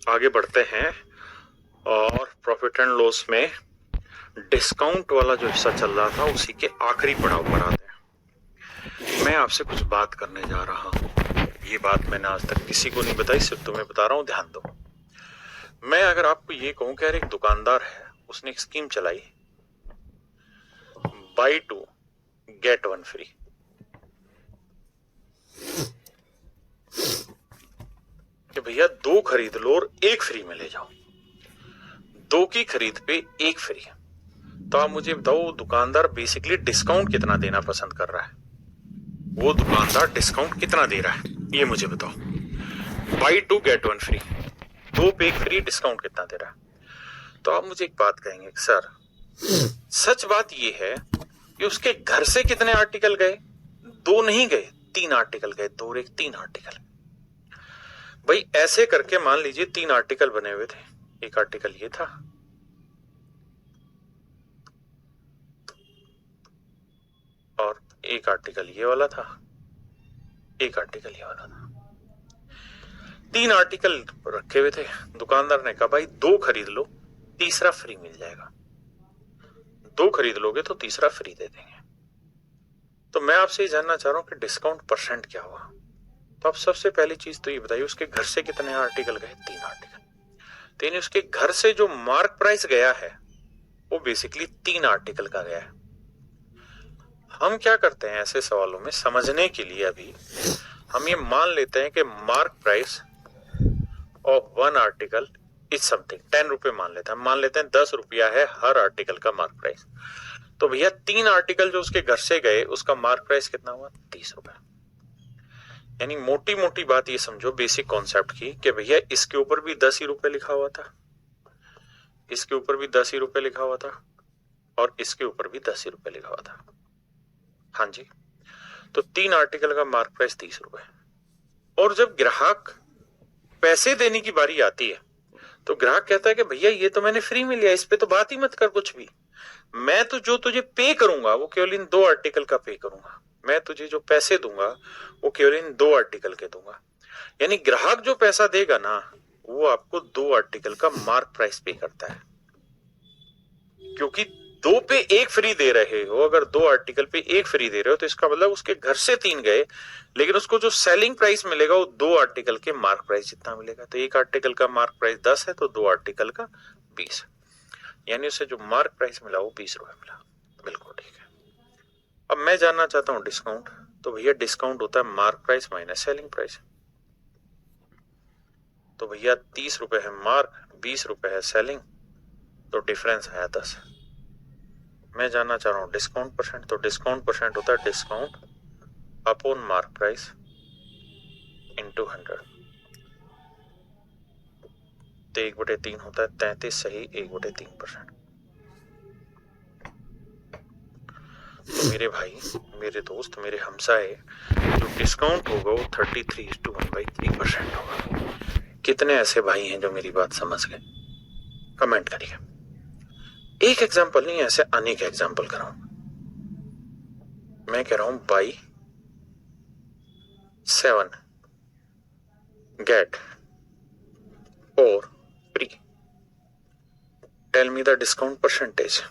आगे बढ़ते हैं और प्रॉफिट एंड लॉस में डिस्काउंट वाला जो हिस्सा चल रहा था उसी के आखिरी पड़ाव पर आते हैं। मैं आपसे कुछ बात करने जा रहा हूं। ये बात मैंने आज तक किसी को नहीं बताई, सिर्फ तुम्हें बता रहा हूं, ध्यान दो। मैं अगर आपको ये कहूं कि यार एक दुकानदार है, उसने एक स्कीम चलाई, बाई 2 गेट 1 फ्री। कि भैया 2 खरीद लो और 1 फ्री में ले जाओ, 2 की खरीद पे 1 फ्री। तो आप मुझे बताओ, दुकानदार बेसिकली डिस्काउंट कितना देना पसंद कर रहा है? वो दुकानदार डिस्काउंट कितना दे रहा है ये मुझे बताओ। बाई 2 गेट 1 फ्री, 2 पे 1 फ्री, डिस्काउंट कितना दे रहा है? तो आप मुझे एक बात कहेंगे, सर सच बात ये है कि उसके घर से कितने आर्टिकल गए? 2 नहीं गए, 3 आर्टिकल गए, 2 और 1 3 आर्टिकल। भाई ऐसे करके मान लीजिए 3 आर्टिकल बने हुए थे। एक आर्टिकल ये था, और एक आर्टिकल ये वाला था, एक आर्टिकल ये वाला था। 3 आर्टिकल रखे हुए थे। दुकानदार ने कहा भाई 2 खरीद लो, तीसरा फ्री मिल जाएगा। 2 खरीद लोगे तो तीसरा फ्री दे देंगे। तो मैं आपसे ये जानना चाह रहा हूं कि डिस्काउंट परसेंट क्या हुआ। तो आप सबसे पहली चीज तो ये बताइए, उसके घर से कितने आर्टिकल गए? 3 आर्टिकल। तो यानी उसके घर से जो मार्क प्राइस गया है वो बेसिकली 3 आर्टिकल का गया है। हम क्या करते हैं ऐसे सवालों में समझने के लिए, अभी हम ये मान लेते हैं कि mark price of 1 article is something 10 रुपए मान लेते हैं। मान लेते हैं 10 रुपया है हर आर्टिकल का मार्क प्राइस। तो भैया 3 आर्टिकल जो उसके घर से गए उसका मार्क प्राइस कितना हुआ? 30 रुपए। यानी मोटी मोटी बात ये समझो बेसिक कॉन्सेप्ट की, कि भैया इसके ऊपर भी 10 ही रुपए लिखा हुआ था, इसके ऊपर भी 10 ही रुपए लिखा हुआ था, और इसके ऊपर भी 10 ही रुपए लिखा हुआ था। हाँ जी, तो 3 आर्टिकल का मार्क प्राइस 30 रुपए। और जब ग्राहक पैसे देने की बारी आती है तो ग्राहक कहता है कि भैया ये तो मैंने फ्री में लिया, इस पे तो बात ही मत कर कुछ भी। मैं तो जो तुझे पे करूंगा वो केवल इन 2 आर्टिकल का पे करूंगा। मैं तुझे जो पैसे दूंगा वो केवल इन 2 आर्टिकल के दूंगा। यानी ग्राहक जो पैसा देगा ना, वो आपको 2 आर्टिकल का मार्क प्राइस पे करता है। क्योंकि 2 पे 1 फ्री दे रहे हो, अगर 2 आर्टिकल पे 1 फ्री दे रहे हो तो इसका मतलब उसके घर से 3 गए, लेकिन उसको जो सेलिंग प्राइस मिलेगा वो 2 आर्टिकल के मार्क प्राइस जितना मिलेगा। तो 1 आर्टिकल का मार्क प्राइस 10 है तो 2 आर्टिकल का 20, यानी उसे जो मार्क प्राइस मिला वो 20 रुपए मिला। बिल्कुल ठीक है। अब मैं जानना चाहता हूं डिस्काउंट। तो भैया डिस्काउंट होता है mark price minus selling price. तो भैया 30 रुपए है मार्क, 20 रुपए है सेलिंग, तो डिफरेंस आया 10। मैं जानना चाह रहा हूं डिस्काउंट परसेंट। तो डिस्काउंट परसेंट होता है discount upon mark price into 100। तो 1/3 होता है 33, सही 1/3%। तो मेरे भाई, मेरे दोस्त, मेरे हमसाए, जो डिस्काउंट होगा वो 33:1/3% होगा। कितने ऐसे भाई हैं जो मेरी बात समझ गए? कमेंट करिए। एक एग्जांपल नहीं, ऐसे अनेक एग्जांपल कराऊं। मैं कह रहा हूं buy 7 get 4 free. Tell me the discount percentage.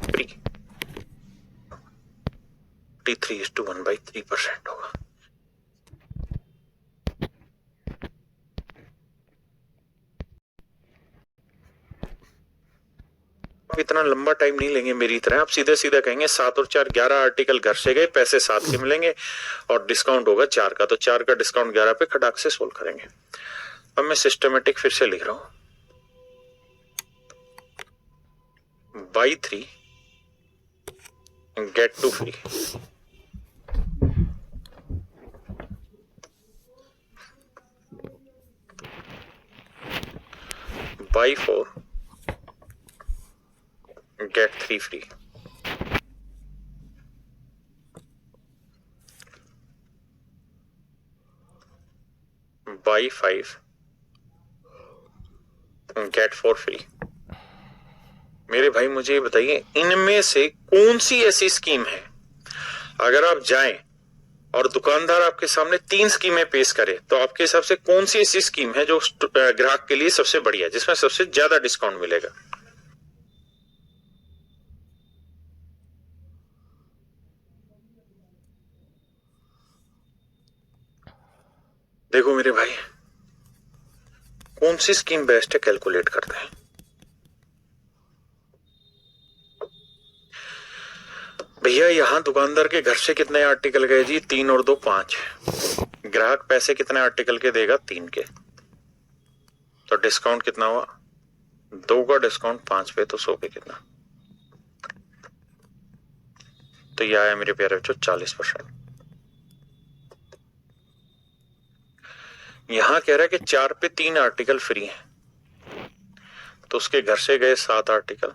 Free 33:1/3% होगा। आप इतना लंबा टाइम नहीं लेंगे मेरी तरह, आप सीधे सीधे कहेंगे 7 और 4 11 आर्टिकल घर से गए, पैसे 7 के मिलेंगे और डिस्काउंट होगा 4 का, तो 4 का डिस्काउंट 11 पे खटाक से सोल्व करेंगे। अब मैं सिस्टमेटिक फिर से लिख रहा हूं, buy 3 get 2 free. Buy 4 get 3 free. Buy 5 get 4 free. मेरे भाई मुझे ये बताइए, इनमें से कौन सी ऐसी स्कीम है अगर आप जाएं और दुकानदार आपके सामने 3 स्कीमें पेश करे तो आपके हिसाब से कौन सी ऐसी स्कीम है जो ग्राहक के लिए सबसे बढ़िया, जिसमें सबसे ज्यादा डिस्काउंट मिलेगा? देखो मेरे भाई, कौन सी स्कीम बेस्ट है कैलकुलेट करते हैं। भैया यहां दुकानदार के घर से कितने आर्टिकल गए जी? 3 और 2 5। ग्राहक पैसे कितने आर्टिकल के देगा? 3 के। तो डिस्काउंट कितना हुआ? 2 का डिस्काउंट 5 पे, तो 100 पे कितना? तो यह आया मेरे प्यारे बच्चों 40%। यहां कह रहा है कि 4 पे 3 आर्टिकल फ्री हैं, तो उसके घर से गए 7 आर्टिकल,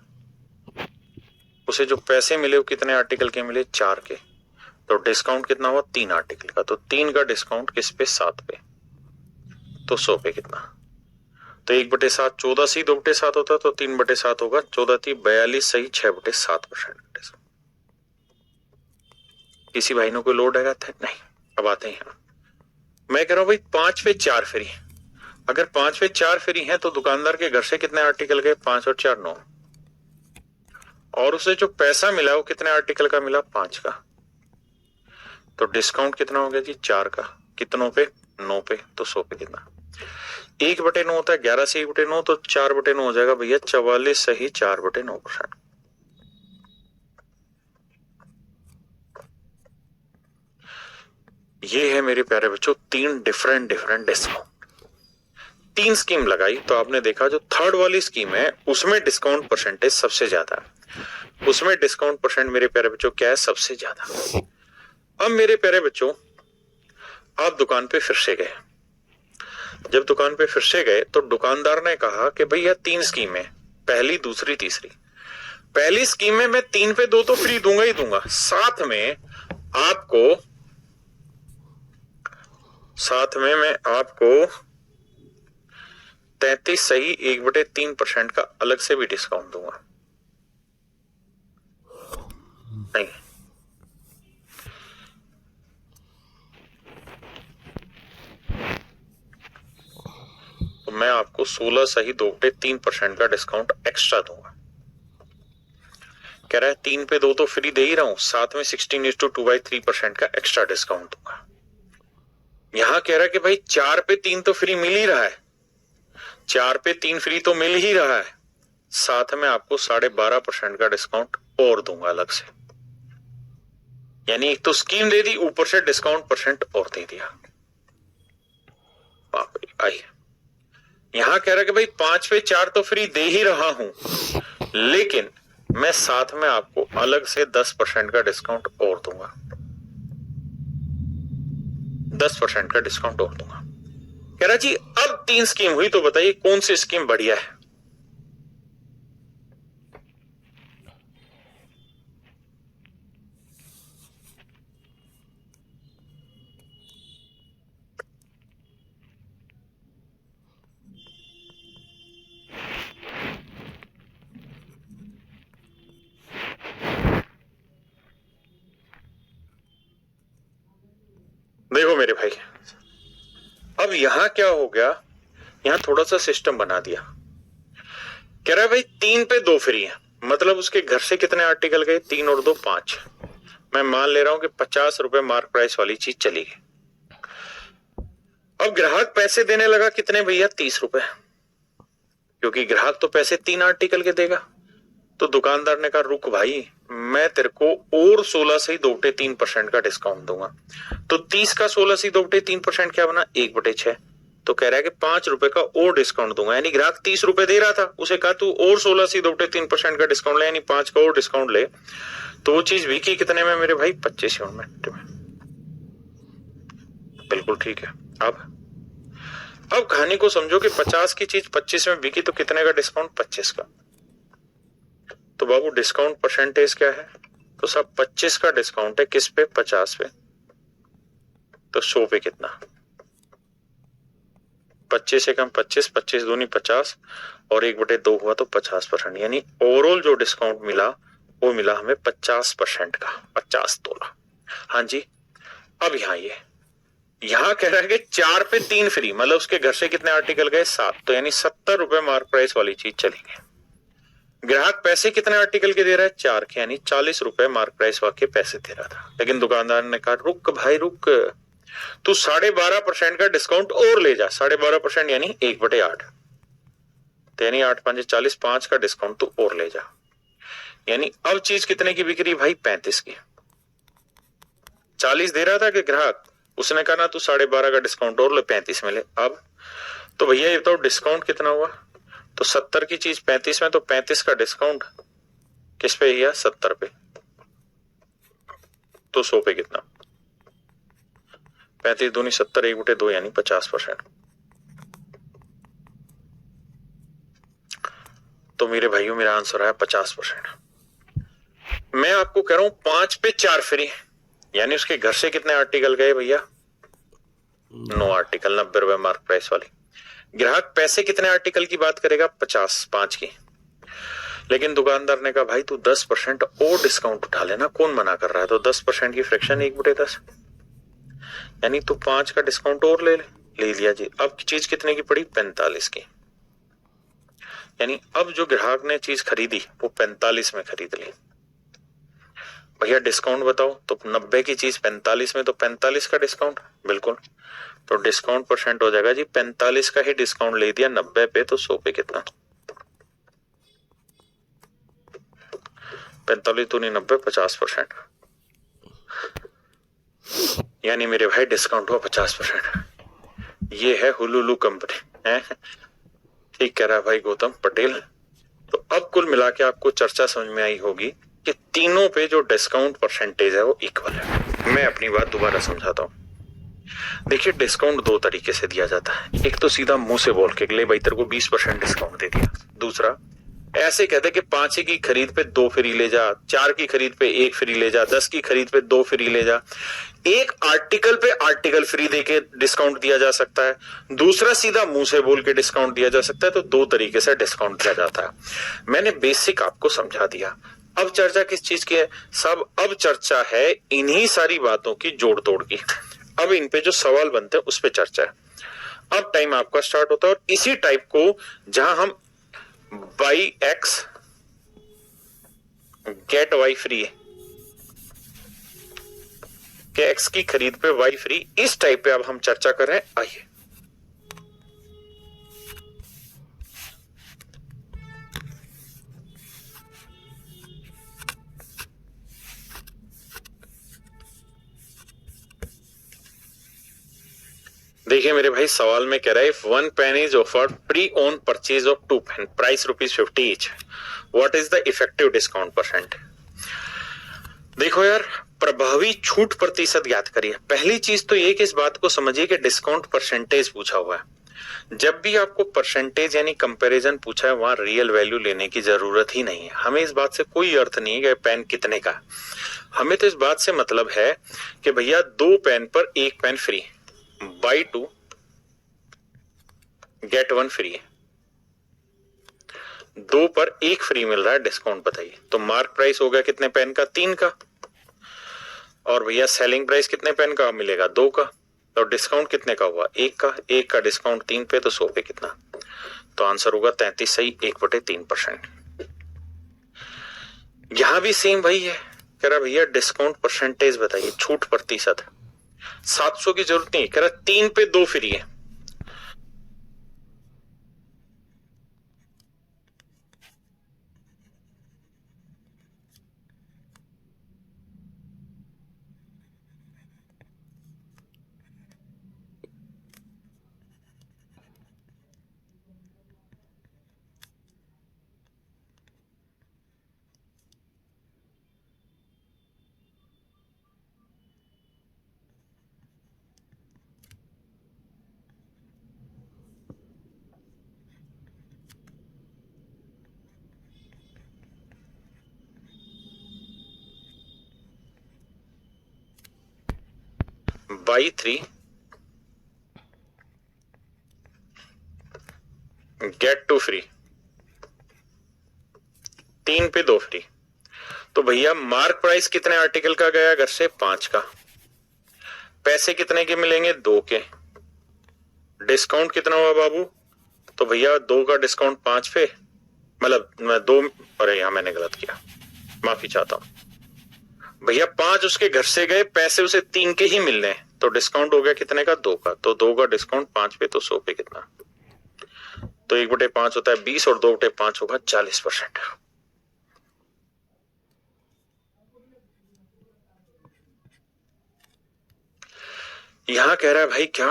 उसे जो पैसे मिले वो कितने आर्टिकल के मिले? 4 के। तो डिस्काउंट कितना हुआ? 3 आर्टिकल का। तो 3 का डिस्काउंट किस पे? 7 पे, तो 100 पे कितना? तो 1/7 14 सी 2/7 होता, तो 3/7 होगा 14 थी 42 सही 6/7% डिस्काउंट। किसी भाई ने कोई लोड है? नहीं। अब आते हैं यहाँ, मैं कह रहा हूं भाई 5 पे 4 फ्री। अगर 5 पे 4 फ्री हैं तो दुकानदार के घर से कितने आर्टिकल गए? 5 और 4 9, और उसे जो पैसा मिला वो कितने आर्टिकल का मिला? 5 का। तो डिस्काउंट कितना हो गया जी? 4 का। कितनों पे? 9 पे। तो 100 पे कितना? 1/9 होता है 11 से 1/9, तो 4/9 हो जाएगा भैया 44 सही 4/9%। ये है मेरे प्यारे बच्चों 3 डिफरेंट डिस्काउंट। 3 स्कीम लगाई तो आपने देखा जो थर्ड वाली स्कीम है उसमें डिस्काउंट परसेंटेज सबसे ज्यादा है। उसमें डिस्काउंट परसेंट मेरे प्यारे बच्चों क्या है? सबसे ज्यादा। अब मेरे प्यारे बच्चों आप दुकान पे फिर से गए। जब दुकान पे फिर से गए तो दुकानदार ने कहा कि भैया 3 स्कीम है, पहली दूसरी तीसरी। पहली स्कीम में मैं 3 पे 2 तो फ्री दूंगा ही दूंगा, साथ में मैं आपको 33 सही 1/3% का अलग से भी डिस्काउंट दूंगा। नहीं, तो मैं आपको 16 सही 2/3% का डिस्काउंट एक्स्ट्रा दूंगा। कह रहा है 3 पे 2 तो फ्री दे ही रहा हूं, साथ में 16:2/3% का एक्स्ट्रा डिस्काउंट दूंगा। यहां कह रहा है कि भाई 4 पे 3 तो फ्री मिल ही रहा है, 4 पे 3 फ्री तो मिल ही रहा है, साथ में आपको 12.5% का डिस्काउंट और दूंगा अलग से। यानी एक तो स्कीम दे दी, ऊपर से डिस्काउंट परसेंट और दे दिया। आई यहां कह रहा है कि भाई 5 पे 4 तो फ्री दे ही रहा हूं, लेकिन मैं साथ में आपको अलग से 10% का डिस्काउंट और दूंगा। 10% का डिस्काउंट और दूंगा। कह रहा जी अब 3 स्कीम हुई, तो बताइए कौन सी स्कीम बढ़िया है? देखो मेरे भाई, अब यहां क्या हो गया, यहां थोड़ा सा सिस्टम बना दिया। कह रहा है भाई 3 पे 2 फ्री है, मतलब उसके घर से कितने आर्टिकल गए? 3 और 2 5। मैं मान ले रहा हूं कि 50 रुपए मार्क प्राइस वाली चीज चली गई। अब ग्राहक पैसे देने लगा कितने भैया? 30 रुपए, क्योंकि ग्राहक तो पैसे 3 आर्टिकल के देगा। तो दुकानदार ने कहा रुक भाई, मैं तेरे को और 16 से 2/3% का डिस्काउंट दूंगा। तो 30 का 16 से 2/3% क्या बना? 1/6। तो कह रहा है कि 5 रुपए का और डिस्काउंट दूंगा। यानी ग्राहक 30 रुपए दे रहा था, उसे कहा तू और 16 से 2/3% का डिस्काउंट ले, यानी 5 का और डिस्काउंट ले। तो वो चीज बिकी कितने में मेरे भाई? 25 यूनिट में। बिल्कुल ठीक है। अब कहानी को समझो कि 50 की चीज 25 में बिकी, तो कितने का डिस्काउंट? 25 का। तो बाबू डिस्काउंट परसेंटेज क्या है? तो सब 25 का डिस्काउंट है किस पे? 50 पे। तो 100 पे कितना? 25 से कम 25, 25 दूनी 50 और 1/2 हुआ तो 50%। यानी ओवरऑल जो डिस्काउंट मिला वो मिला हमें 50% का, 50 तोला। हाँ जी। अब यहाँ कह रहा है कि 4 पे 3 फ्री, मतलब उसके घर से कितने आर्टिकल गए? 7, तो यानी 70 रुपए मार्क प्राइस वाली चीज चली गई। ग्राहक पैसे कितने आर्टिकल के दे रहा है? 4 के, यानी 40 रुपए मार्क प्राइस वाके पैसे दे रहा था। लेकिन दुकानदार ने कहा रुक भाई रुक, तू 12.5% का डिस्काउंट और ले जा। 12.5% यानी 1/8, तो यानी 8 5 40, 5 का डिस्काउंट तू और ले जा। यानी अब चीज कितने की बिक रही भाई? 35 की। 40 दे रहा था कि ग्राहक, उसने कहा ना तू 12.5 का डिस्काउंट और ले, 35 में ले। अब तो भैया ये तो डिस्काउंट कितना हुआ? तो 70 की चीज 35 में, तो 35 का डिस्काउंट किस पे गया? 70 पे। तो 100 पे कितना? 35 दूनी 70, 1/2 यानी 50%। तो मेरे भाइयों मेरा आंसर है 50%। मैं आपको कह रहा हूं 5 पे 4 फ्री, यानी उसके घर से कितने आर्टिकल गए भैया? 9 आर्टिकल, 90 रुपए मार्क प्राइस वाली। ग्राहक पैसे कितने आर्टिकल की बात करेगा? 50, 5 की। लेकिन दुकानदार ने कहा भाई तू 10% और डिस्काउंट उठा लेना, कौन मना कर रहा है? तो 10% की फ्रैक्शन 1/10, यानी तू 5 का डिस्काउंट और ले लिया जी। अब चीज कितने की पड़ी? 45 की। यानी अब जो ग्राहक ने चीज खरीदी वो 45 में खरीद ली। भैया डिस्काउंट बताओ, तो 90 की चीज 45 में, तो 45 का डिस्काउंट, बिल्कुल। तो डिस्काउंट परसेंट हो जाएगा जी, 45 का ही डिस्काउंट ले दिया 90 पे, तो 100 पे कितना? 45 तो नहीं 90, 50%। यानी मेरे भाई डिस्काउंट हुआ 50%। ये है हुलुलु कंपनी है। ठीक कह रहा है भाई गौतम पटेल। तो अब कुल मिला के आपको चर्चा समझ में आई होगी कि तीनों पे जो डिस्काउंट परसेंटेज है वो इक्वल है। मैं अपनी बात दोबारा समझाता हूं। देखिए डिस्काउंट 2 तरीके से दिया जाता है। एक तो सीधा मुंह से बोल के ले भाई तेरे को 20% डिस्काउंट दे दिया। दूसरा ऐसे कहते कि 5 की खरीद पे 2 फ्री ले जा, 4 की खरीद पे 1 फ्री ले जा, 10 की खरीद पे 2 फ्री ले जा। एक आर्टिकल पे आर्टिकल फ्री देके डिस्काउंट दिया जा सकता है, दूसरा सीधा मुंह से बोल के डिस्काउंट दिया जा सकता है। तो 2 तरीके से डिस्काउंट दिया जाता है। मैंने बेसिक आपको समझा दिया। अब चर्चा किस चीज की है सब? अब चर्चा है इन्हीं सारी बातों की जोड़ तोड़ की। अब इन पे जो सवाल बनते हैं उस पे चर्चा है। अब टाइम आपका स्टार्ट होता है और इसी टाइप को जहां हम buy x get y free है कि एक्स की खरीद पे वाई फ्री, इस टाइप पे अब हम चर्चा कर रहे हैं। आइए देखिए मेरे भाई, सवाल में कह रहा है if 1 pen is offered free on purchase of 2 pen, price ₹50 each, what is the effective discount percent? देखो यार, प्रभावी छूट प्रतिशत ज्ञात करिए। पहली चीज तो ये कि इस बात को समझिए कि डिस्काउंट परसेंटेज पूछा हुआ है। जब भी आपको परसेंटेज यानी कंपैरिजन पूछा है वहां रियल वैल्यू लेने की जरूरत ही नहीं है। हमें इस बात से कोई अर्थ नहीं है कि पेन कितने का। हमें तो इस बात से मतलब है कि भैया 2 पेन पर 1 pen free, buy 2 get 1 free है, 2 पर 1 फ्री मिल रहा है, डिस्काउंट बताइए। तो मार्क प्राइस हो गया कितने पेन का? 3 का। और भैया सेलिंग प्राइस कितने पेन का मिलेगा? 2 का। तो डिस्काउंट कितने का हुआ? 1 का। 1 का डिस्काउंट 3 पे, तो 100 पे कितना? तो आंसर होगा 33 सही, 1/3%। यहां भी सेम वही है, कह रहा भैया डिस्काउंट परसेंटेज बताइए, छूट प्रतिशत। 700 की जरूरत नहीं, कह रहा 3 पे 2 फ्री है। बाई 3 गेट 2 फ्री, 3 पे 2 फ्री। तो भैया मार्क प्राइस कितने आर्टिकल का गया घर से? 5 का। पैसे कितने के मिलेंगे? 2 के। डिस्काउंट कितना हुआ बाबू? तो भैया 2 का डिस्काउंट 5 पे, मतलब 2, अरे यहां मैंने गलत किया, माफी चाहता हूं भैया। 5 उसके घर से गए, पैसे उसे 3 के ही मिलने हैं, तो डिस्काउंट हो गया कितने का? 2 का। तो 2 का डिस्काउंट 5 पे, तो 100 पे कितना? तो 1/5 होता है 20 और 2/5 होगा 40%। यहां कह रहा है भाई क्या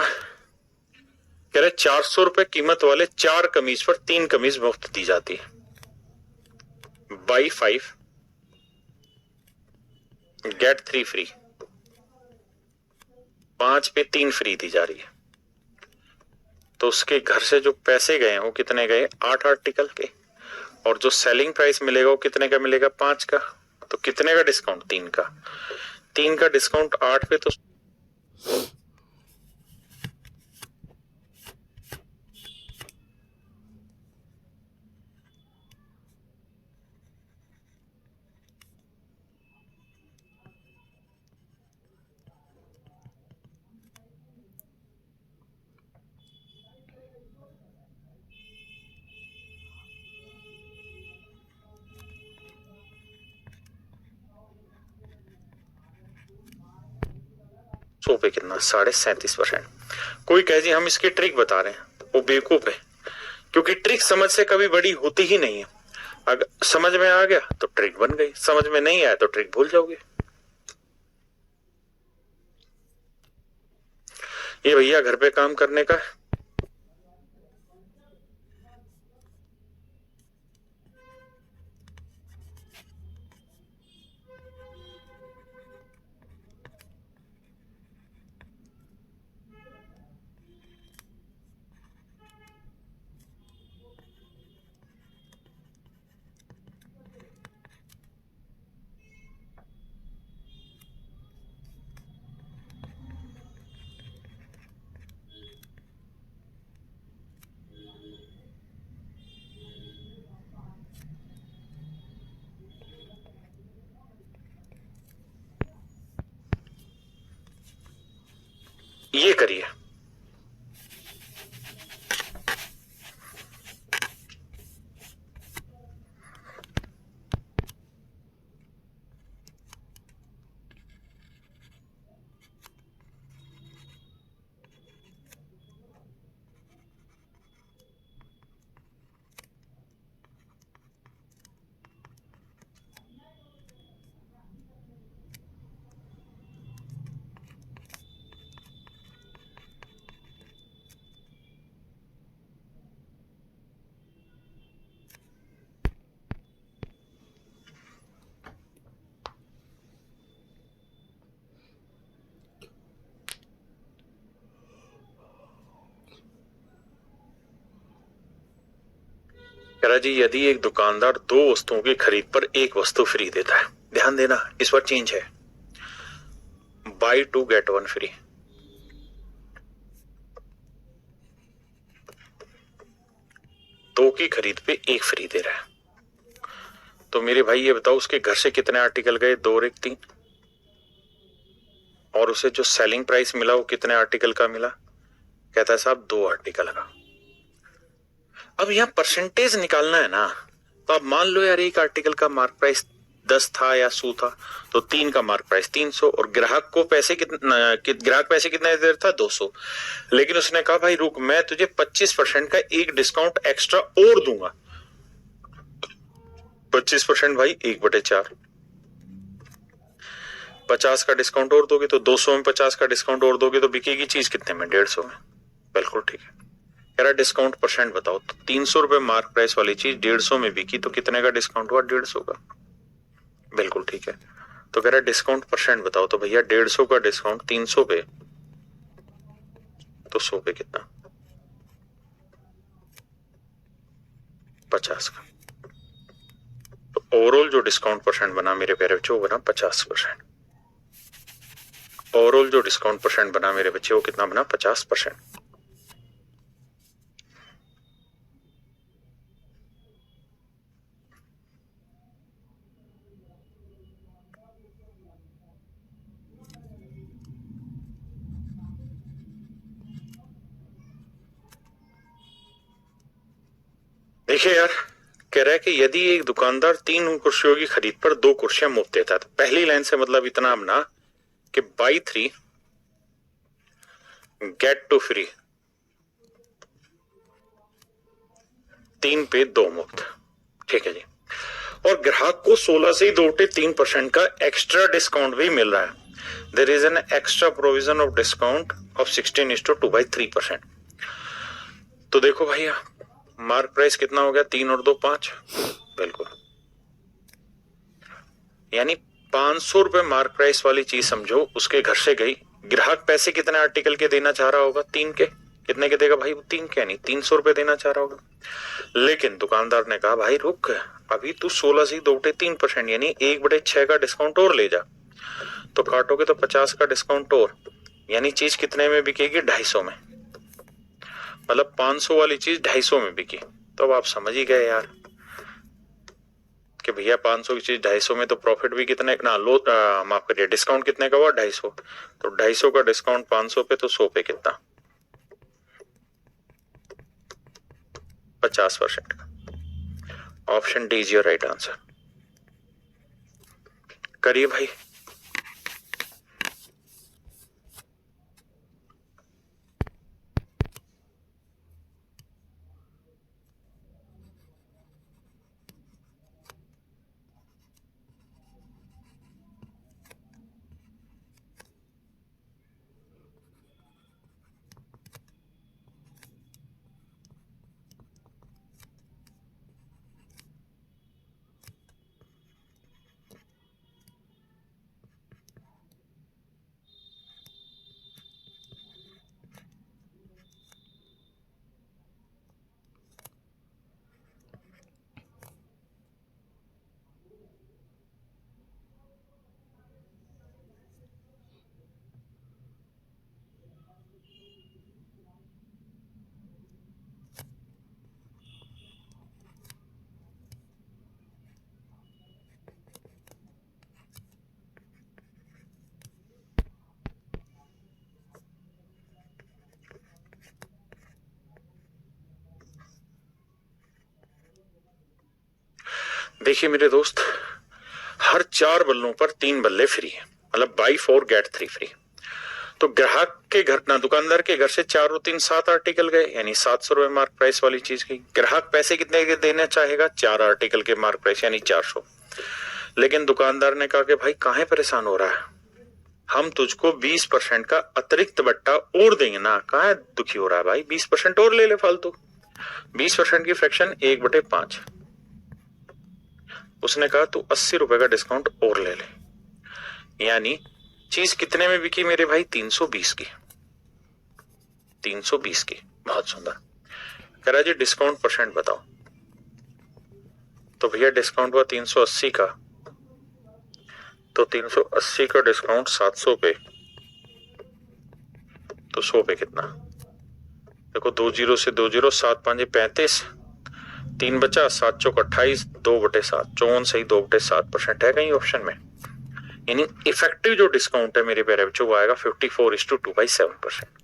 कह रहे? 400 रुपए कीमत वाले 4 कमीज पर 3 कमीज मुफ्त दी जाती है। By 5 gate 3 free. 5 पे 3 फ्री दी जा रही है। तो उसके घर से जो पैसे गए वो कितने गए? 8 आर्टिकल के। और जो सेलिंग प्राइस मिलेगा वो कितने का मिलेगा? 5 का। तो कितने का डिस्काउंट? 3 का। 3 का डिस्काउंट 8 पे, तो सौ पे कितना? 37.5%। कोई कहे जी हम इसकी ट्रिक बता रहे हैं, वो बेवकूफ है, क्योंकि ट्रिक समझ से कभी बड़ी होती ही नहीं है। अगर समझ में आ गया तो ट्रिक बन गई, समझ में नहीं आया तो ट्रिक भूल जाओगे। ये भैया घर पे काम करने का है। ये करिए। कह रहा जी यदि एक दुकानदार 2 वस्तुओं की खरीद पर 1 वस्तु फ्री देता है, ध्यान देना इस बार चेंज है, बाई 2 गेट 1 फ्री। दो की खरीद पे 1 फ्री दे रहा है। तो मेरे भाई ये बताओ उसके घर से कितने आर्टिकल गए? 2 और 1 3। और उसे जो सेलिंग प्राइस मिला वो कितने आर्टिकल का मिला? कहता है साहब 2 आर्टिकल का। अब यहां परसेंटेज निकालना है ना, तो आप मान लो यार एक आर्टिकल का मार्क प्राइस 10 था या 100 था, तो 3 का मार्क प्राइस 300, और ग्राहक को पैसे ग्राहक पैसे कितना दे रहा था? 200। लेकिन उसने कहा भाई रुक, मैं तुझे 25% का एक डिस्काउंट एक्स्ट्रा और दूंगा। 25% भाई 1/4। 50 का डिस्काउंट और दोगे तो 200 में 50 का डिस्काउंट और दोगे तो बिकेगी चीज कितने में? 150 में। बिल्कुल ठीक है। कह रहा डिस्काउंट परसेंट बताओ, तो 300 रुपए मार्क प्राइस वाली चीज 150 में बिकी तो कितने का डिस्काउंट हुआ? 150 का। बिल्कुल ठीक है। तो कह रहा डिस्काउंट परसेंट बताओ, तो भैया 150 का डिस्काउंट 300 पे, तो 100 पे कितना? 50 का। तो ओवरऑल जो डिस्काउंट परसेंट बना मेरे प्यारे बच्चों वो बना 50%। ओवरऑल जो डिस्काउंट परसेंट बना मेरे बच्चे वो कितना बना? 50%। देखिए यार, कह रहा है कि यदि एक दुकानदार 3 कुर्सियों की खरीद पर 2 कुर्सियां मुफ्त देता है, तो पहली लाइन से मतलब इतना अपना कि बाई 3 गेट 2 फ्री, 3 पे 2 मुफ्त। ठीक है जी। और ग्राहक को 16 से 2.3% का एक्स्ट्रा डिस्काउंट भी मिल रहा है। There is an extra provision of discount of 16:2/3%। तो देखो भैया, मार्क प्राइस कितना हो गया? 3 और 2 5। बिल्कुल, यानी 500 रुपए मार्क प्राइस वाली चीज समझो उसके घर से गई। ग्राहक पैसे कितने आर्टिकल के देना चाह रहा होगा? 3 के। कितने के देगा भाई? वो 3 के, नहीं 300 रुपए देना चाह रहा होगा। लेकिन दुकानदार ने कहा भाई रुक, अभी तू 16 से 2.3% यानी 1/6 का डिस्काउंट और ले जा। तो काटोगे तो 50 का डिस्काउंट और, यानी चीज कितने में बिकेगी? 250 में। मतलब 500 वाली चीज 250 में बिकी। तो अब आप समझ ही गए यार कि भैया 500 की चीज 250 में, तो प्रॉफिट भी कितने ना लो, माफ करिए, डिस्काउंट कितने का हुआ? 250। तो 250 का डिस्काउंट 500 पे, तो 100 पे कितना? 50% का। Option D is your right answer. करिए भाई। देखिए मेरे दोस्त, हर 4 बल्लों पर 3 बल्ले फ्री है, मतलब बाई 4 गेट 3 फ्री। तो ग्राहक के घर ना दुकानदार के घर से 4 और 3 7 आर्टिकल गए, यानी 700 रुपए मार्क प्राइस वाली चीज गई। ग्राहक पैसे कितने के देना चाहेगा? 4 आर्टिकल के मार्क प्राइस यानी 400। लेकिन दुकानदार ने कहा कि भाई काहे परेशान हो रहा है, हम तुझको 20% का अतिरिक्त बट्टा और देंगे ना, काहे दुखी हो रहा है भाई, 20% और ले ले फालतू। 20% की फ्रैक्शन 1/5। उसने कहा तू 80 रुपए का डिस्काउंट और ले ले, यानी चीज कितने में बिकी मेरे भाई? 320 की। 320 की, बहुत सुंदर। कह रहा जी डिस्काउंट परसेंट बताओ। तो भैया डिस्काउंट हुआ 380 का, तो 380 का डिस्काउंट 700 पे, तो 100 पे कितना? देखो 2 जीरो से 2 जीरो, 7 5 35, 3 बचा, 7 चौक 28, 2/7, 54 सही 2/7% है कहीं ऑप्शन में। यानी इफेक्टिव जो डिस्काउंट है मेरे प्यारे बच्चों वो आएगा 54:2/7%।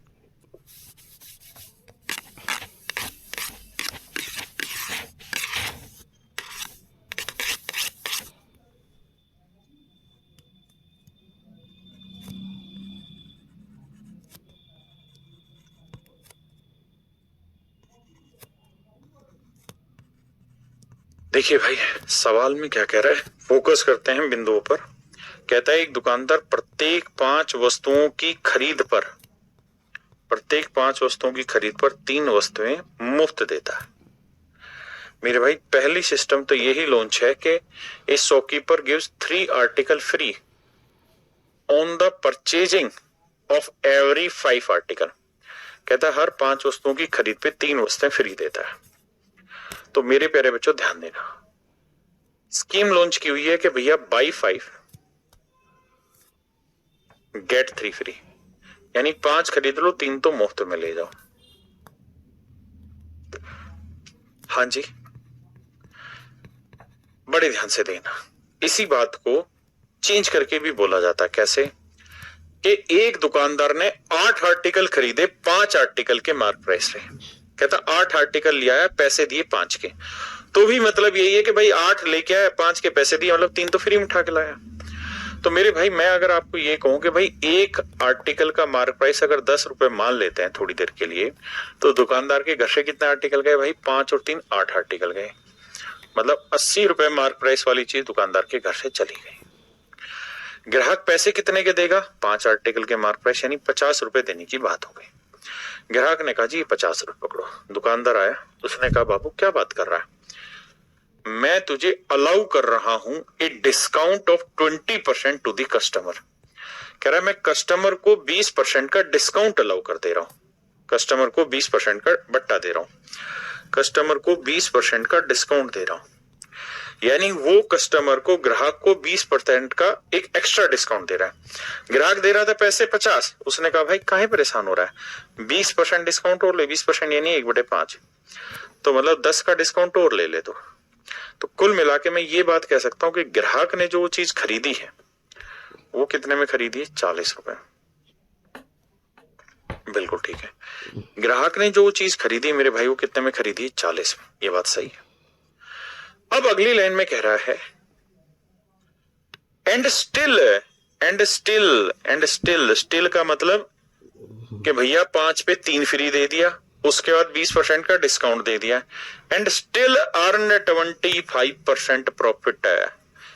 देखिए भाई, सवाल में क्या कह रहा है, फोकस करते हैं बिंदुओं पर। कहता है एक दुकानदार प्रत्येक 5 वस्तुओं की खरीद पर 3 वस्तुएं मुफ्त देता है। मेरे भाई पहली सिस्टम तो यही लॉन्च है कि ए shopkeeper gives 3 article free on the purchasing of every 5 article. कहता है हर 5 वस्तुओं की खरीद पे 3 वस्तुएं फ्री देता है। तो मेरे प्यारे बच्चों ध्यान देना, स्कीम लॉन्च की हुई है कि भैया बाई 5 गेट 3 फ्री, यानी 5 खरीद लो 3 तो मुफ्त में ले जाओ। हाँ जी, बड़े ध्यान से देना। इसी बात को चेंज करके भी बोला जाता है, कैसे कि एक दुकानदार ने 8 आर्टिकल खरीदे 5 आर्टिकल के मार्क प्राइस पे, कहता 8 आर्टिकल लिया है, पैसे दिए 5 के। तो भी मतलब यही है कि भाई 8 लेके आया, 5 के पैसे दिए, मतलब 3 तो फ्री में उठा के लाया। तो मेरे भाई मैं अगर आपको ये कहूं कि भाई एक आर्टिकल का मार्क प्राइस अगर 10 रुपए मान लेते हैं थोड़ी देर के लिए, तो दुकानदार के घर से कितने आर्टिकल गए भाई? 5 और 3 8 आर्टिकल गए। मतलब 80 रुपए मार्क प्राइस वाली चीज दुकानदार के घर से चली गई। ग्राहक पैसे कितने के देगा? 5 आर्टिकल के मार्क प्राइस, यानी 50 रुपए देने की बात हो गई। ग्राहक ने कहा जी 50 रुपए पकड़ो। दुकानदार आया, उसने कहा बाबू क्या बात कर रहा है? मैं तुझे अलाउ कर रहा हूं a discount of 20% to the customer. कह रहा है मैं कस्टमर को 20% का डिस्काउंट अलाउ कर दे रहा हूं, कस्टमर को 20% का बट्टा दे रहा हूं, कस्टमर को 20% का डिस्काउंट दे रहा हूं। यानी वो कस्टमर को, ग्राहक को 20% का एक एक्स्ट्रा डिस्काउंट दे रहा है। ग्राहक दे रहा था पैसे 50, उसने कहा भाई काहे परेशान हो रहा है, 20% डिस्काउंट और ले, 20% यानी 1/5, तो मतलब 10 का डिस्काउंट और ले ले। तो कुल मिला के मैं ये बात कह सकता हूं कि ग्राहक ने जो चीज खरीदी है वो कितने में खरीदी है? 40 रुपए। बिल्कुल ठीक है, ग्राहक ने जो चीज खरीदी मेरे भाई वो कितने में खरीदी है? 40 में। ये बात सही है। अब अगली लाइन में कह रहा है and still, and still, and still, still का मतलब कि भैया 5 पे 3 फ्री दे दिया, उसके बाद 20% का डिस्काउंट दे दिया, एंड स्टिल अर्न 25% प्रॉफिट है,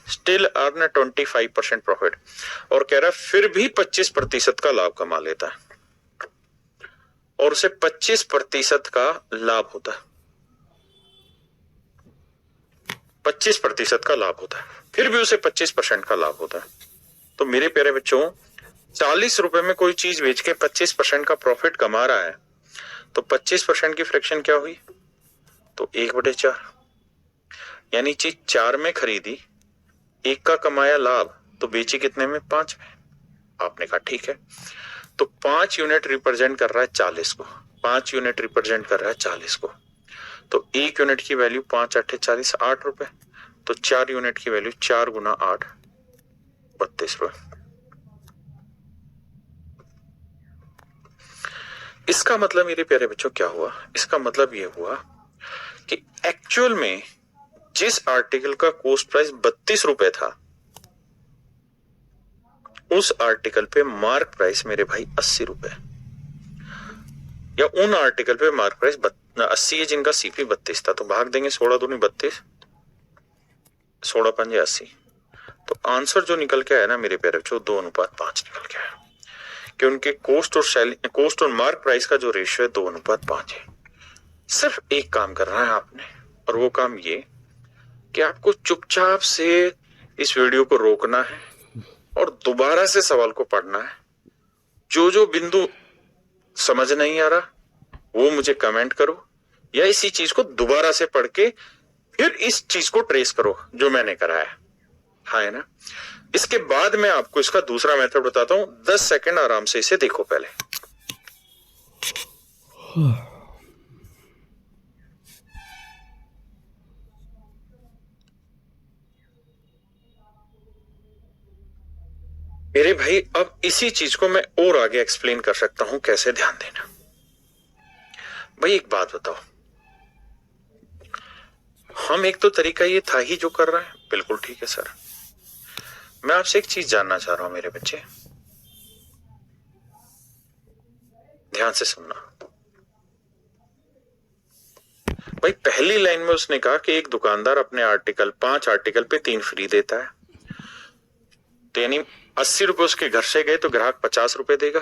स्टिल अर्न 25% प्रॉफिट। और कह रहा है फिर भी 25% का लाभ कमा लेता है, और उसे 25% का लाभ होता है, 25% का लाभ होता है, फिर भी उसे 25% का लाभ होता है। तो मेरे प्यारे बच्चों, 40 रुपए में कोई चीज बेच के 25% का प्रॉफिट कमा रहा है, तो 25% की फ्रैक्शन क्या हुई? तो 1/4, यानी चीज 4 में खरीदी, 1 का कमाया लाभ, तो बेची कितने में? 5 में। आपने कहा ठीक है, तो 5 यूनिट रिप्रेजेंट कर रहा है 40 को, 5 यूनिट रिप्रेजेंट कर रहा है 40 को, तो 1 यूनिट की वैल्यू 5 8 40, 8 रुपए, तो 4 यूनिट की वैल्यू 4 गुना 8 32 रुपए। इसका मतलब मेरे प्यारे बच्चों क्या हुआ? इसका मतलब यह हुआ कि एक्चुअल में जिस आर्टिकल का कॉस्ट प्राइस 32 रुपए था, उस आर्टिकल पे मार्क प्राइस मेरे भाई 80 रुपए, या उन आर्टिकल पे मार्क प्राइस 80 है जिनका सीपी 32 था, तो भाग देंगे 16 दूनी 32, 16 पंजे 80, तो आंसर जो निकल के आया ना मेरे प्यारे बच्चों 2:5 निकल के आया, कि उनके कोस्ट और मार्क प्राइस का जो रेशियो है 2:5 है। सिर्फ एक काम करना है आपने, और वो काम ये कि आपको चुपचाप से इस वीडियो को रोकना है और दोबारा से सवाल को पढ़ना है। जो जो बिंदु समझ नहीं आ रहा वो मुझे कमेंट करो, या इसी चीज को दोबारा से पढ़ के फिर इस चीज को ट्रेस करो जो मैंने कराया है ना। इसके बाद मैं आपको इसका दूसरा मेथड बताता हूं। 10 सेकंड आराम से इसे देखो पहले। मेरे भाई अब इसी चीज को मैं और आगे एक्सप्लेन कर सकता हूं कैसे, ध्यान देना। भाई एक बात बताओ, हम एक तो तरीका ये था ही जो कर रहे हैं, बिल्कुल ठीक है सर। मैं आपसे एक चीज जानना चाह रहा हूं मेरे बच्चे, ध्यान से सुनना। भाई पहली लाइन में उसने कहा कि एक दुकानदार अपने 5 आर्टिकल पे 3 फ्री देता है, तो यानी 80 रुपए उसके घर से गए तो ग्राहक 50 रुपए देगा,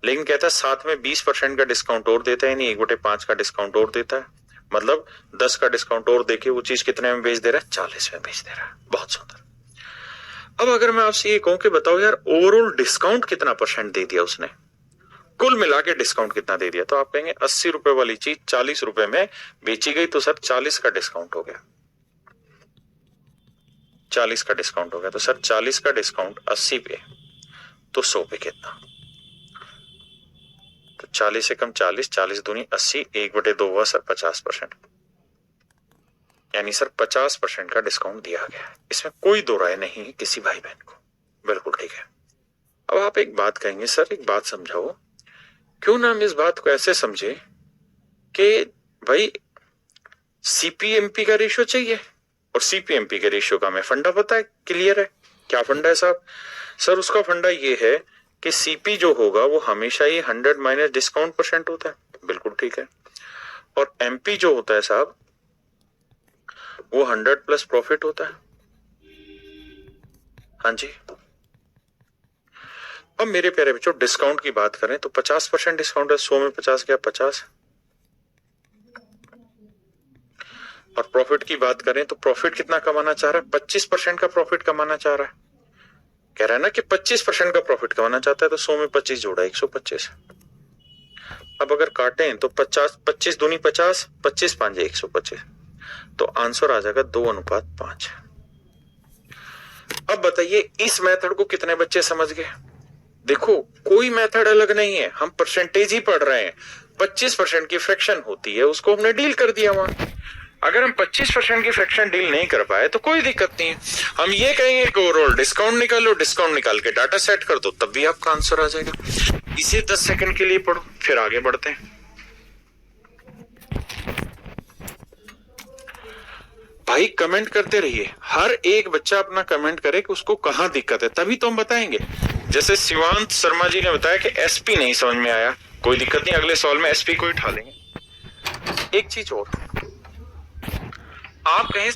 लेकिन कहता है साथ में 20% का डिस्काउंट और देता है, यानी 1/5 का डिस्काउंट और देता है, मतलब 10 का डिस्काउंट और देके वो चीज कितने में बेच दे रहा है? 40 में बेच दे रहा है। बहुत सुंदर। अब अगर मैं आपसे ये कहूं कि बताओ यार ओवरऑल डिस्काउंट कितना % दे दिया उसने, कुल मिला के डिस्काउंट कितना दे दिया, तो आप कहेंगे 80 रुपए वाली चीज 40 रुपए में बेची गई, तो सर 40 का डिस्काउंट हो गया, 40 का डिस्काउंट हो गया, तो सर 40 का डिस्काउंट 80 पे, तो 100 पे कितना? तो 40 से कम 40, 40 दूनी 80, 1/2 हुआ सर 50%, यानी सर 50% का डिस्काउंट दिया गया है। इसमें कोई दो राय नहीं है किसी भाई बहन को, बिल्कुल ठीक है। अब आप एक बात कहेंगे सर एक बात समझाओ, क्यों ना हम इस बात को ऐसे समझे कि भाई सीपीएमपी का रेशियो चाहिए, और सीपीएमपी के रेशियो का हमें फंडा पता है, क्लियर है। क्या फंडा है साहब? सर उसका फंडा ये है कि सीपी जो होगा वो हमेशा ही 100 माइनस डिस्काउंट परसेंट होता है, बिल्कुल ठीक है। और एमपी जो होता है साहब वो 100 प्लस प्रॉफिट होता है। हाँ जी। अब मेरे प्यारे बच्चों डिस्काउंट की बात करें तो 50% डिस्काउंट है, 100 में 50 क्या 50। और प्रॉफिट की बात करें तो प्रॉफिट कितना कमाना चाह रहा है? 25% का प्रॉफिट कमाना चाह रहा है। कह रहा है ना कि 25% का प्रॉफिट कमाना चाहता है, तो 100 में 25 जोड़ा 125। अब अगर काटें तो 50 25 दूनी 50, 25 पांजे 125, तो आंसर आ जाएगा 2:5। अब बताइए इस मेथड को कितने बच्चे समझ गए? देखो कोई मेथड अलग नहीं है, हम परसेंटेज ही पढ़ रहे हैं। 25% की फ्रैक्शन होती है, उसको हमने डील कर दिया वहां। अगर हम 25% की फ्रैक्शन डील नहीं कर पाए तो कोई दिक्कत नहीं है, हम ये कहेंगे कि ओवरऑल डिस्काउंट निकालो, डिस्काउंट निकाल के डाटा सेट कर दो, तब भी आपका आंसर आ जाएगा। इसे 10 सेकंड के लिए पढ़ो, फिर आगे बढ़ते हैं। भाई कमेंट करते रहिए, हर एक बच्चा अपना कमेंट करे कि उसको कहां दिक्कत है, तभी तो हम बताएंगे। जैसे शिवांत शर्मा जी ने बताया कि एसपी नहीं समझ में आया, कोई दिक्कत नहीं, अगले सवाल में एसपी को ही उठा लेंगे। एक चीज और, आप कहें